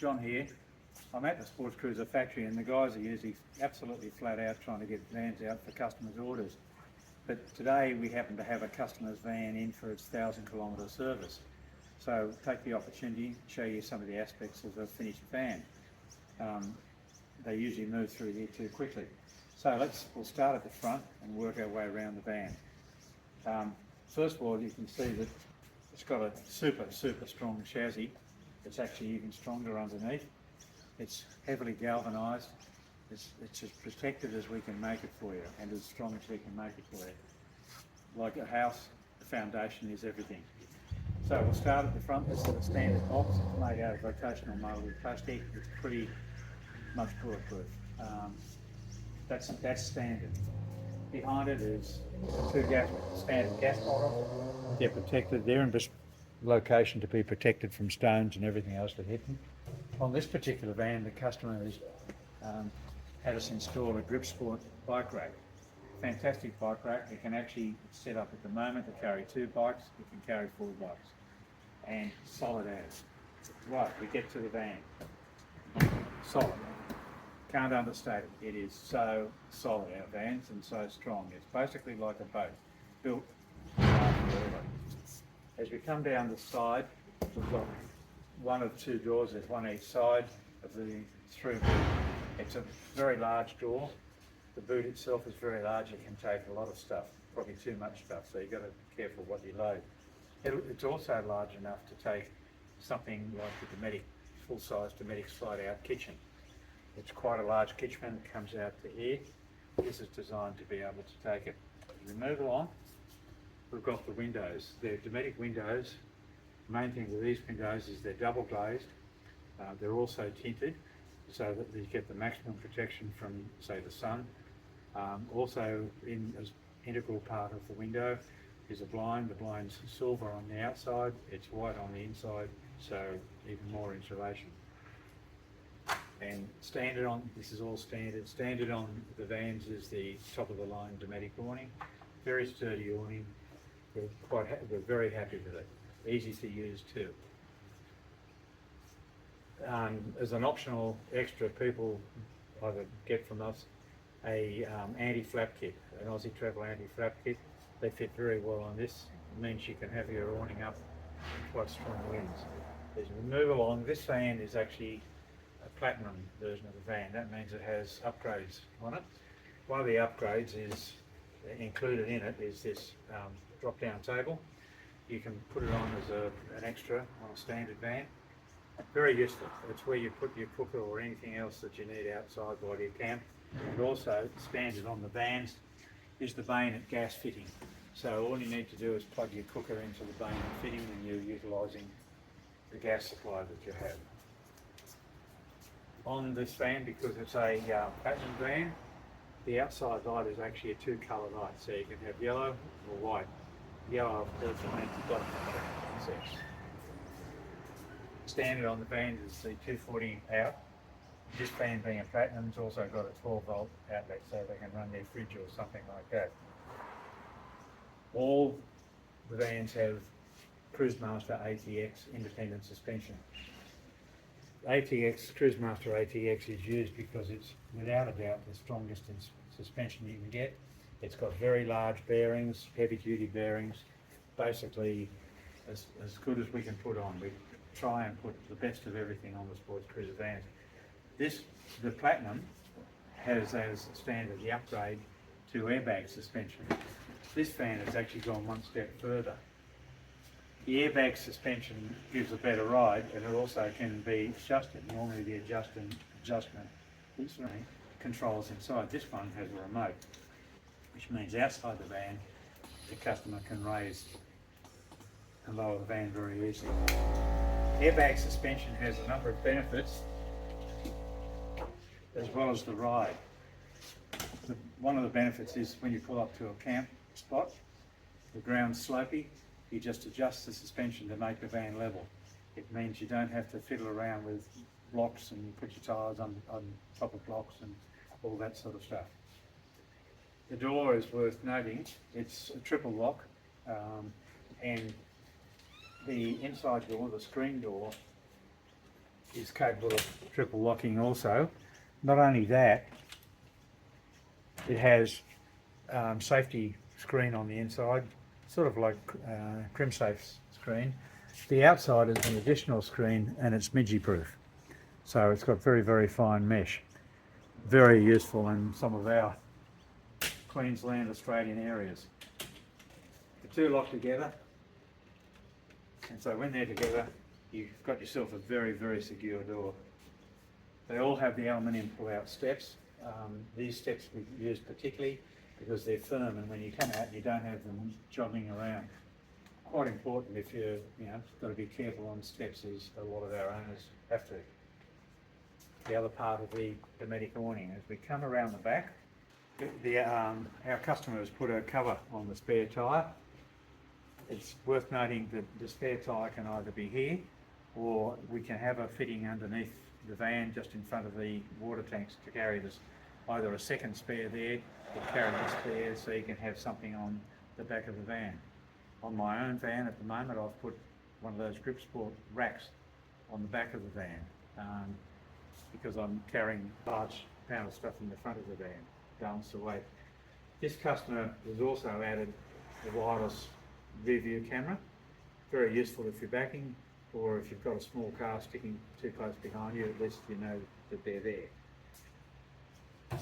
John here. I'm at the Sports Cruiser factory and the guys are usually absolutely flat out trying to get vans out for customers' orders. But today we happen to have a customer's van in for its 1,000-kilometre service. So take the opportunity to show you some of the aspects of a finished van. They usually move through here too quickly. So we'll start at the front and work our way around the van. First of all, you can see that it's got a super strong chassis. It's actually even stronger underneath. It's heavily galvanised. It's as protected as we can make it for you and as strong as we can make it for you. Like a house, the foundation is everything. So we'll start at the front. This is a standard box. It's made out of rotational moulded plastic. It's pretty much bulletproof. That's standard. Behind it is two standard gas bottles. They're protected. They're in location to be protected from stones and everything else that hit them. On this particular van, the customer has had us install a Grip Sport bike rack. Fantastic bike rack. It can actually set up at the moment to carry 2 bikes. It can carry 4 bikes. And solid as. Right, we get to the van. Solid. Can't understate it. It is so solid, our vans, and so strong. It's basically like a boat, built forever. As we come down the side, we've got one of 2 doors. There's one each side of the through boot. It's a very large door. The boot itself is very large. It can take a lot of stuff, probably too much stuff, so you've got to be careful what you load. It's also large enough to take something like the Dometic, full-size Dometic slide-out kitchen. It's quite a large kitchen. It comes out to here. This is designed to be able to take it. As we move along, we've got the windows. They're Dometic windows. The main thing with these windows is they're double glazed. They're also tinted so that you get the maximum protection from, say, the sun. Also, as integral part of the window is a blind. The blind's silver on the outside. It's white on the inside, so even more insulation. And this is all standard. Standard on the vans is the top of the line Dometic awning. Very sturdy awning. We're very happy with it. Easy to use too. As an optional extra, people either get from us a anti-flap kit, an Aussie Travel anti-flap kit. They fit very well on this. It means you can have your awning up in quite strong winds. As we move along, this van is actually a platinum version of the van. That means it has upgrades on it. One of the upgrades is included in it is this drop-down table. You can put it on as an extra on a standard van. Very useful. It's where you put your cooker or anything else that you need outside while you camp. And also standard on the vans is the bayonet gas fitting. So all you need to do is plug your cooker into the bayonet fitting and you're utilising the gas supply that you have. On this van, because it's a platinum van, the outside light is actually a 2-colour light, so you can have yellow or white. Yellow, of course, means you've got insects. Standard on the van is the 240 out. This van being a platinum, it's also got a 12-volt outlet, so they can run their fridge or something like that. All the vans have Cruisemaster ATX independent suspension. Cruisemaster ATX is used because it's without a doubt the strongest suspension you can get. It's got very large bearings, heavy duty bearings, basically as good as we can put on. We try and put the best of everything on the Sports Cruiser vans. The Platinum has as standard the upgrade to airbag suspension. This van has actually gone one step further. The airbag suspension gives a better ride, and it also can be adjusted. Normally the adjustment controls inside. This one has a remote, which means outside the van the customer can raise and lower the van very easily. Airbag suspension has a number of benefits as well as the ride. One of the benefits is when you pull up to a camp spot, the ground's slopey, you just adjust the suspension to make the van level. It means you don't have to fiddle around with blocks and put your tyres on top of blocks and all that sort of stuff. The door is worth noting. It's a triple lock, and the inside door, the screen door, is capable of triple locking also. Not only that, it has safety screen on the inside, sort of like CrimSafe's screen. The outside is an additional screen and it's midgie proof. So it's got very, very fine mesh. Very useful in some of our Queensland, Australian areas. The two lock together, and so when they're together, you've got yourself a very, very secure door. They all have the aluminium pull-out steps. These steps we use particularly because they're firm, and when you come out, you don't have them jogging around. Quite important if you're, got to be careful on steps, as a lot of our owners have to. The other part of the Dometic awning, as we come around the back, our customer has put a cover on the spare tyre. It's worth noting that the spare tyre can either be here, or we can have a fitting underneath the van just in front of the water tanks to carry this, either a second spare there or carry this spare so you can have something on the back of the van. On my own van at the moment, I've put one of those grip sport racks on the back of the van because I'm carrying a large amount of stuff in the front of the van, balance the weight. This customer has also added a wireless rear view camera, very useful if you're backing, or if you've got a small car sticking too close behind you, at least you know that they're there.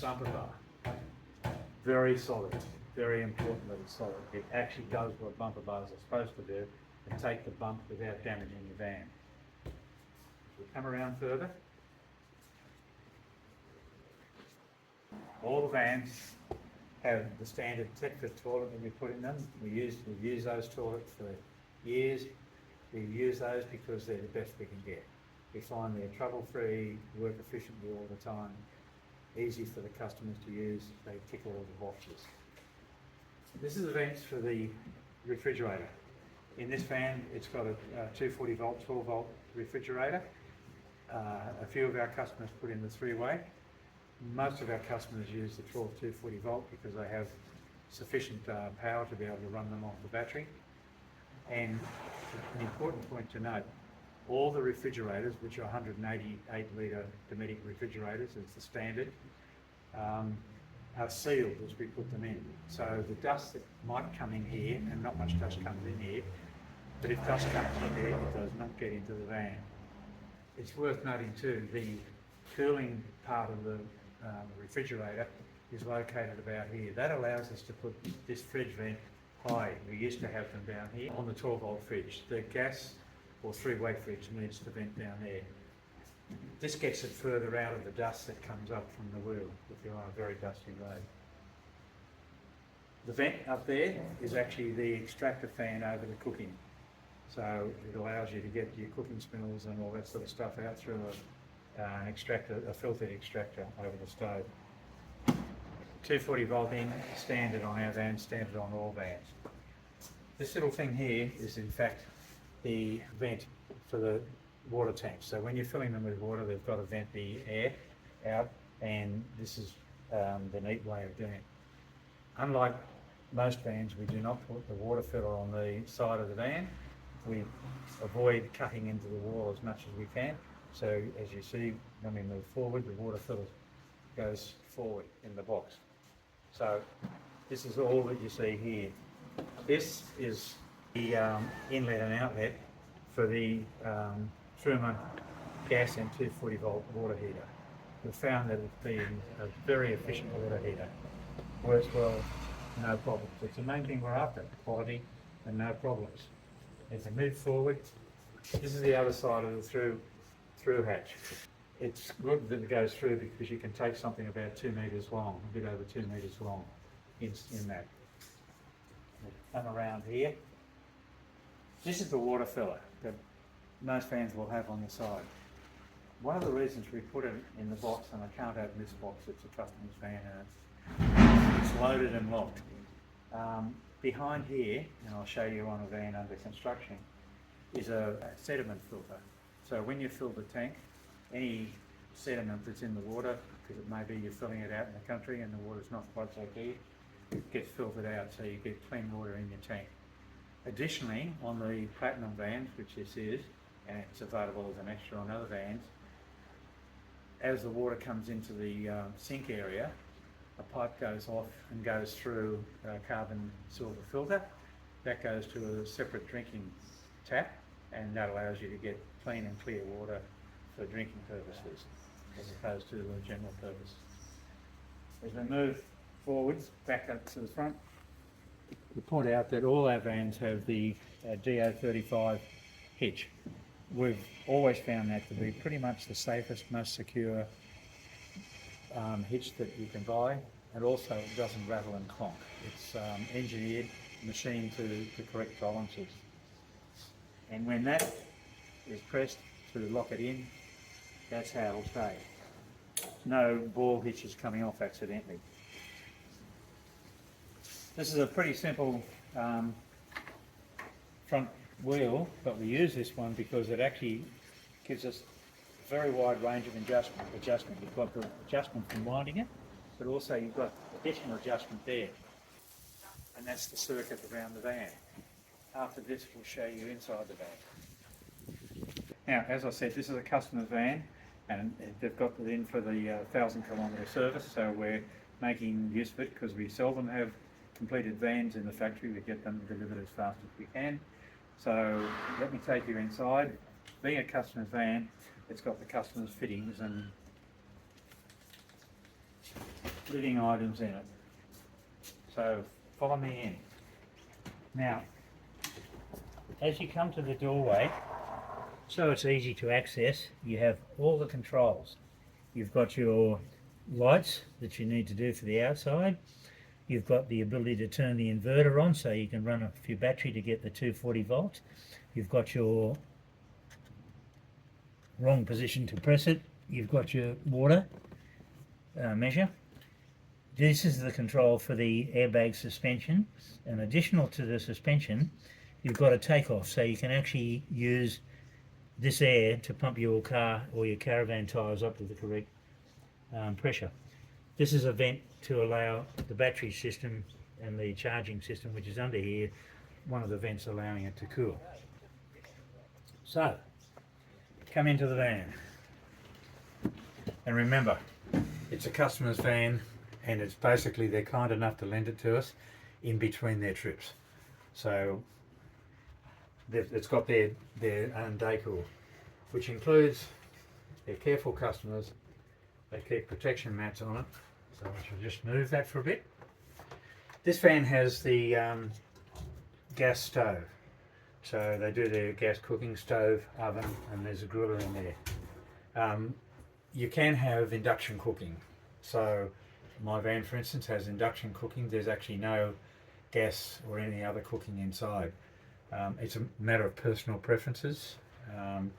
Bumper bar, very solid, very important that it's solid. It actually does what bumper bars are supposed to do and take the bump without damaging your van. We'll come around further. All the vans have the standard Tech-Fit toilet that we put in them. We've used those toilets for years. We use those because they're the best we can get. We find they're trouble-free, work efficiently all the time, easy for the customers to use, they tick all the boxes. This is the vents for the refrigerator. In this van, it's got a 240 volt, 12 volt refrigerator. A few of our customers put in the 3-way. Most of our customers use the 12 240 volt because they have sufficient power to be able to run them off the battery. And an important point to note, all the refrigerators, which are 188 litre Dometic refrigerators, as the standard, are sealed as we put them in. So the dust that might come in here, and not much dust comes in here, but if dust comes in there, it does not get into the van. It's worth noting too, the cooling part of the refrigerator is located about here. That allows us to put this fridge vent high. We used to have them down here on the 12 volt fridge. The gas or 3-way fridge needs to vent down there. This gets it further out of the dust that comes up from the wheel if you're on a very dusty road. The vent up there is actually the extractor fan over the cooking. So it allows you to get your cooking smells and all that sort of stuff out through an extractor, a filtered extractor over the stove. 240 volt in, standard on our vans, standard on all vans. This little thing here is in fact the vent for the water tanks. So when you're filling them with water, they've got to vent the air out, and this is the neat way of doing it. Unlike most vans, we do not put the water filler on the side of the van. We avoid cutting into the wall as much as we can. So as you see, when we move forward, the water filler goes forward in the box. So this is all that you see here. This is the inlet and outlet for the Truma gas and 240 volt water heater. We've found that it's been a very efficient water heater. Works well, no problems. It's the main thing we're after, quality and no problems. As we move forward, this is the other side of the through hatch. It's good that it goes through because you can take something about 2 metres long, a bit over 2 metres long in that. We'll come around here. This is the water filler that most vans will have on the side. One of the reasons we put it in the box, and I can't open this box, it's a customer's van and it's loaded and locked. Behind here, and I'll show you on a van under construction, is a sediment filter. So when you fill the tank, any sediment that's in the water, because it may be you're filling it out in the country and the water's not quite so clear, it gets filtered out so you get clean water in your tank. Additionally, on the Platinum vans, which this is, and it's available as an extra on other vans. As the water comes into the sink area, a pipe goes off and goes through a carbon silver filter. That goes to a separate drinking tap, and that allows you to get clean and clear water for drinking purposes as opposed to the general purpose. As we move forwards, back up to the front, we point out that all our vans have the DO35 hitch. We've always found that to be pretty much the safest, most secure hitch that you can buy, and also it doesn't rattle and clonk. It's engineered, machined to correct tolerances. And when that is pressed to lock it in, that's how it'll stay. No ball hitches coming off accidentally. This is a pretty simple front wheel, but we use this one because it actually gives us a very wide range of adjustment. You've got the adjustment from winding it, but also you've got additional adjustment there. And that's the circuit around the van. After this, we'll show you inside the van. Now, as I said, this is a customer's van, and they've got it in for the 1,000-kilometre service, so we're making use of it because we seldom have completed vans in the factory. We get them delivered as fast as we can. So let me take you inside. Being a customer's van, it's got the customer's fittings and living items in it. So follow me in. Now, as you come to the doorway, so it's easy to access, you have all the controls. You've got your lights that you need to do for the outside. You've got the ability to turn the inverter on so you can run off your battery to get the 240 volts. You've got your wrong position to press it. You've got your water measure. This is the control for the airbag suspension, and additional to the suspension, you've got a takeoff, so you can actually use this air to pump your car or your caravan tyres up to the correct pressure. This is a vent to allow the battery system and the charging system, which is under here, one of the vents allowing it to cool. So, come into the van. And remember, it's a customer's van, and it's basically, they're kind enough to lend it to us in between their trips. So it's got their own decor, which includes, they're careful customers, they keep protection mats on it. So I shall just move that for a bit. This van has the gas stove. So they do their gas cooking stove, oven, and there's a griller in there. You can have induction cooking. So my van, for instance, has induction cooking. There's actually no gas or any other cooking inside. It's a matter of personal preferences, and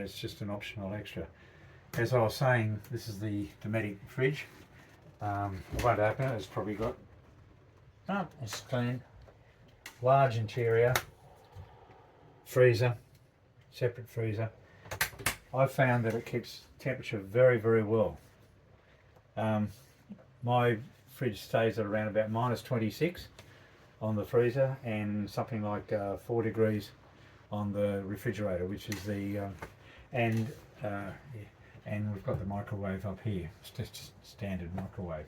it's just an optional extra. As I was saying, this is the Dometic fridge. I won't open it, it's probably got, it's clean. Large interior, freezer, separate freezer. I've found that it keeps temperature very, very well. My fridge stays at around about -26 on the freezer, and something like 4 degrees on the refrigerator, which is the and we've got the microwave up here. It's just standard microwave.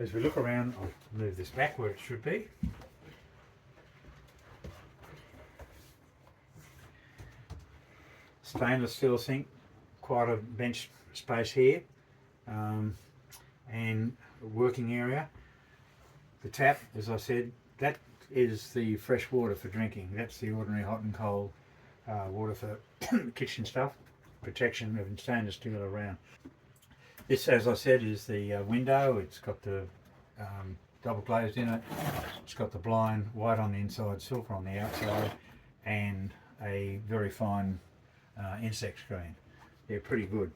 As we look around, I'll move this back where it should be. Stainless steel sink, quite a bench space here, and a working area. The tap, as I said, that is the fresh water for drinking. That's the ordinary hot and cold water for kitchen stuff. Protection of stainless steel around. This, as I said, is the window. It's got the double glazed in it. It's got the blind, white on the inside, silver on the outside, and a very fine insect screen. They're pretty good.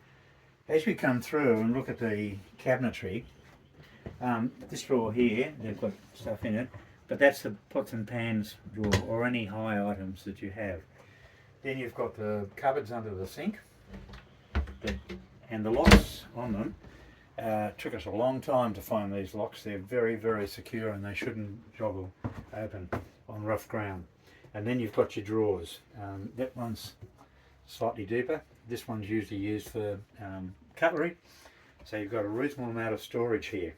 As we come through and look at the cabinetry, this drawer here, they've got stuff in it, but that's the pots and pans drawer, or any high items that you have. Then you've got the cupboards under the sink, and the locks on them. Took us a long time to find these locks. They're very, very secure, and they shouldn't joggle open on rough ground. And then you've got your drawers. That one's slightly deeper. This one's usually used for cutlery, so you've got a reasonable amount of storage here.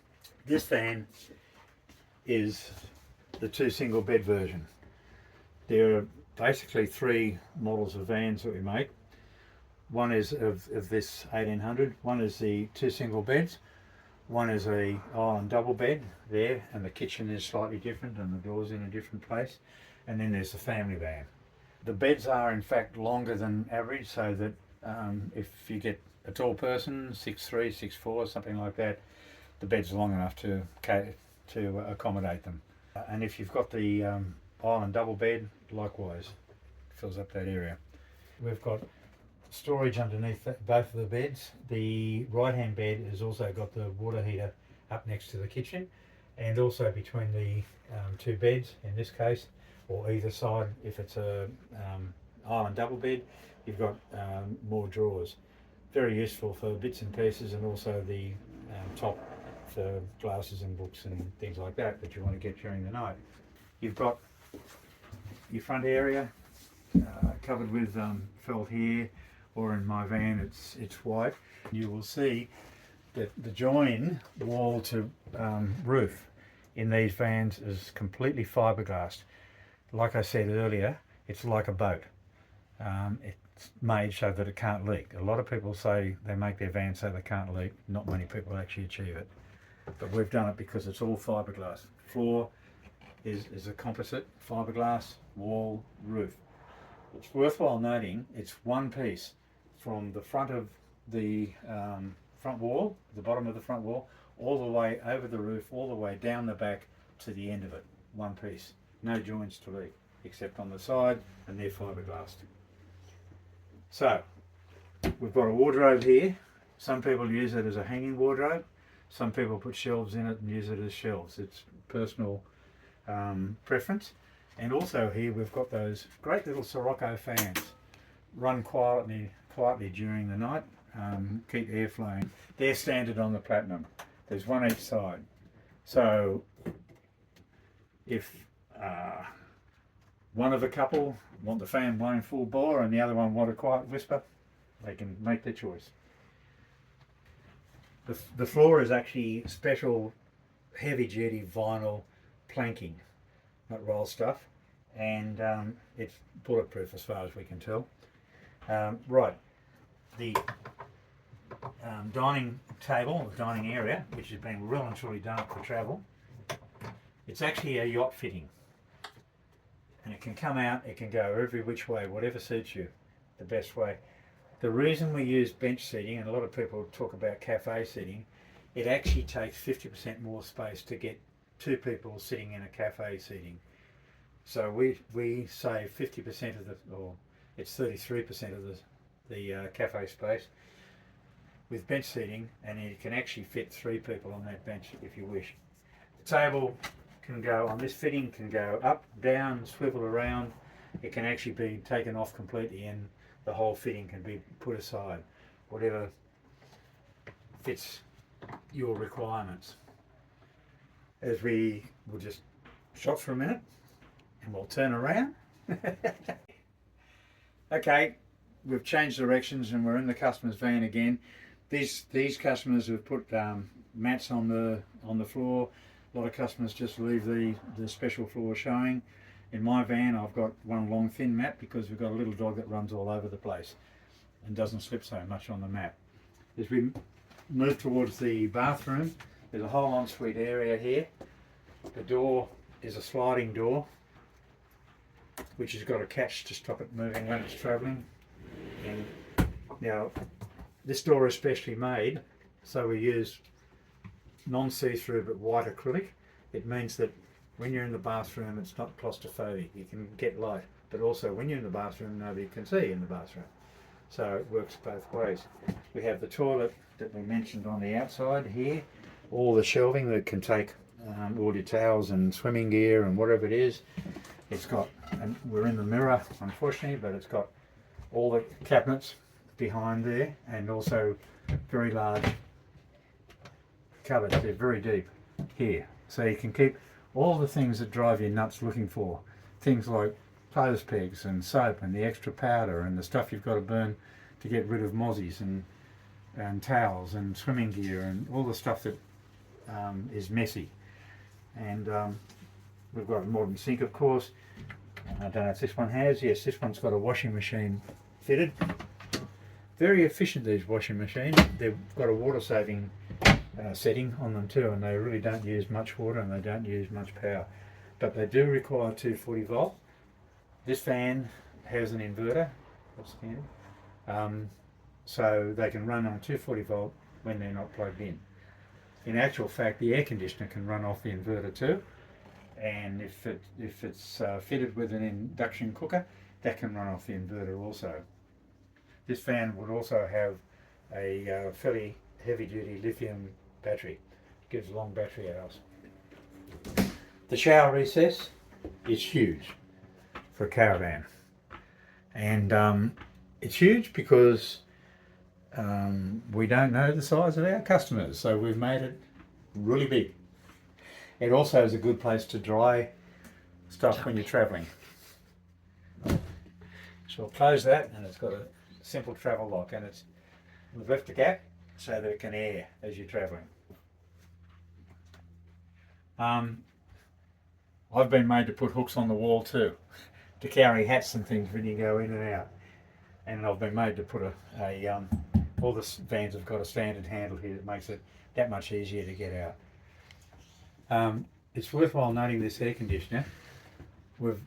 This van is the 2 single bed version. There are basically 3 models of vans that we make. One is of this 1800, one is the 2 single beds, one is a island double bed there, and the kitchen is slightly different and the door's in a different place, and then there's the family van. The beds are in fact longer than average, so that if you get a tall person, 6'3", 6'4", something like that, the bed's long enough to accommodate them. And if you've got the island double bed, likewise, fills up that area. We've got storage underneath both of the beds. The right hand bed has also got the water heater up next to the kitchen, and also between the 2 beds in this case, or either side if it's a island double bed, you've got more drawers. Very useful for bits and pieces, and also the top for glasses and books and things like that you want to get during the night. You've got your front area covered with felt hair, or in my van it's white. You will see that the join wall to roof in these vans is completely fiberglass. Like I said earlier, it's like a boat. It's made so that it can't leak. A lot of people say they make their van so they can't leak. Not many people actually achieve it. But we've done it because it's all fiberglass. Floor is a composite fiberglass, wall, roof. It's worthwhile noting it's one piece from the front of the front wall, the bottom of the front wall, all the way over the roof, all the way down the back to the end of it. One piece. No joints to leak, except on the side, and they're fiberglassed. So, we've got a wardrobe here. Some people use it as a hanging wardrobe. Some people put shelves in it and use it as shelves. It's personal preference. And also here we've got those great little Sirocco fans. Run quietly during the night, keep air flowing. They're standard on the Platinum. There's one each side. So if one of the couple want the fan blowing full bore and the other one want a quiet whisper, they can make their choice. The floor is actually special heavy duty vinyl planking, not roll stuff, and it's bulletproof as far as we can tell. Right, the dining table, the dining area, which has been well and truly done up for travel, it's actually a yacht fitting, and it can come out, it can go every which way, whatever suits you the best way. The reason we use bench seating, and a lot of people talk about cafe seating, it actually takes 50% more space to get 2 people sitting in a cafe seating. So we save 50% of the, or it's 33% of the cafe space with bench seating, and you can actually fit 3 people on that bench if you wish. The table can go on this fitting, can go up, down, swivel around. It can actually be taken off completely, and the whole fitting can be put aside, whatever fits your requirements. As we will just shop for a minute and we'll turn around. Okay, we've changed directions and we're in the customer's van again. These customers have put mats on the floor. A lot of customers just leave the special floor showing. In my van I've got one long thin mat because we've got a little dog that runs all over the place and doesn't slip so much on the mat. As we move towards the bathroom, there's a whole ensuite area here. The door is a sliding door which has got a catch to stop it moving when it's travelling. And now this door is specially made, so we use non-see-through but white acrylic. It means that when you're in the bathroom it's not claustrophobic, you can get light, but also when you're in the bathroom nobody can see in the bathroom. So it works both ways. We have the toilet that we mentioned on the outside here, all the shelving that can take all your towels and swimming gear and whatever it is. It's got, and we're in the mirror unfortunately, but it's got all the cabinets behind there, and also very large cupboards. They're very deep here, so you can keep all the things that drive you nuts looking for. Things like clothes pegs and soap and the extra powder and the stuff you've got to burn to get rid of mozzies and towels and swimming gear and all the stuff that is messy. And we've got a modern sink, of course. I don't know if this one has. Yes, this one's got a washing machine fitted. Very efficient, these washing machines. They've got a water saving setting on them too, and they really don't use much water and they don't use much power. But they do require 240 volt. This fan has an inverter, that's standard. So they can run on 240 volt when they're not plugged in. In actual fact, the air conditioner can run off the inverter too, and if it's fitted with an induction cooker, that can run off the inverter also. This fan would also have a fairly heavy-duty lithium battery. It gives long battery hours. The shower recess is huge for a caravan, and it's huge because we don't know the size of our customers, so we've made it really big. It also is a good place to dry stuff when you're travelling. So I'll close that, and it's got a simple travel lock, and we've left the gap so that it can air as you're travelling. I've been made to put hooks on the wall too, to carry hats and things when you go in and out. And I've been made to put all the vans have got a standard handle here that makes it that much easier to get out. It's worthwhile noting this air conditioner. We've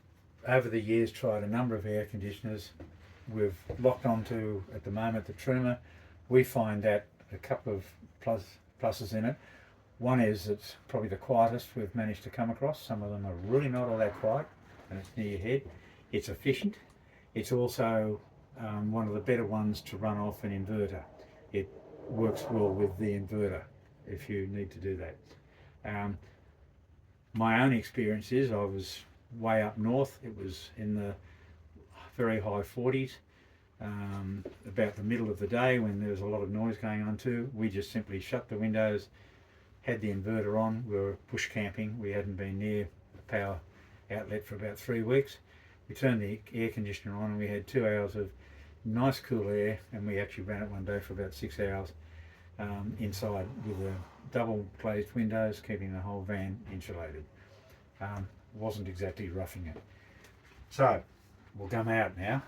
over the years tried a number of air conditioners. We've locked onto at the moment the Truma. We find that a couple of pluses in it. One is it's probably the quietest we've managed to come across. Some of them are really not all that quiet, and it's near your head. It's efficient. It's also one of the better ones to run off an inverter. It works well with the inverter if you need to do that. My own experience is I was way up north. It was in the very high 40s. About the middle of the day when there was a lot of noise going on too, we just simply shut the windows, had the inverter on. We were bush camping. We hadn't been near a power outlet for about 3 weeks. We turned the air conditioner on and we had 2 hours of nice cool air, and we actually ran it one day for about 6 hours inside with the double glazed windows, keeping the whole van insulated. Wasn't exactly roughing it. So we'll come out now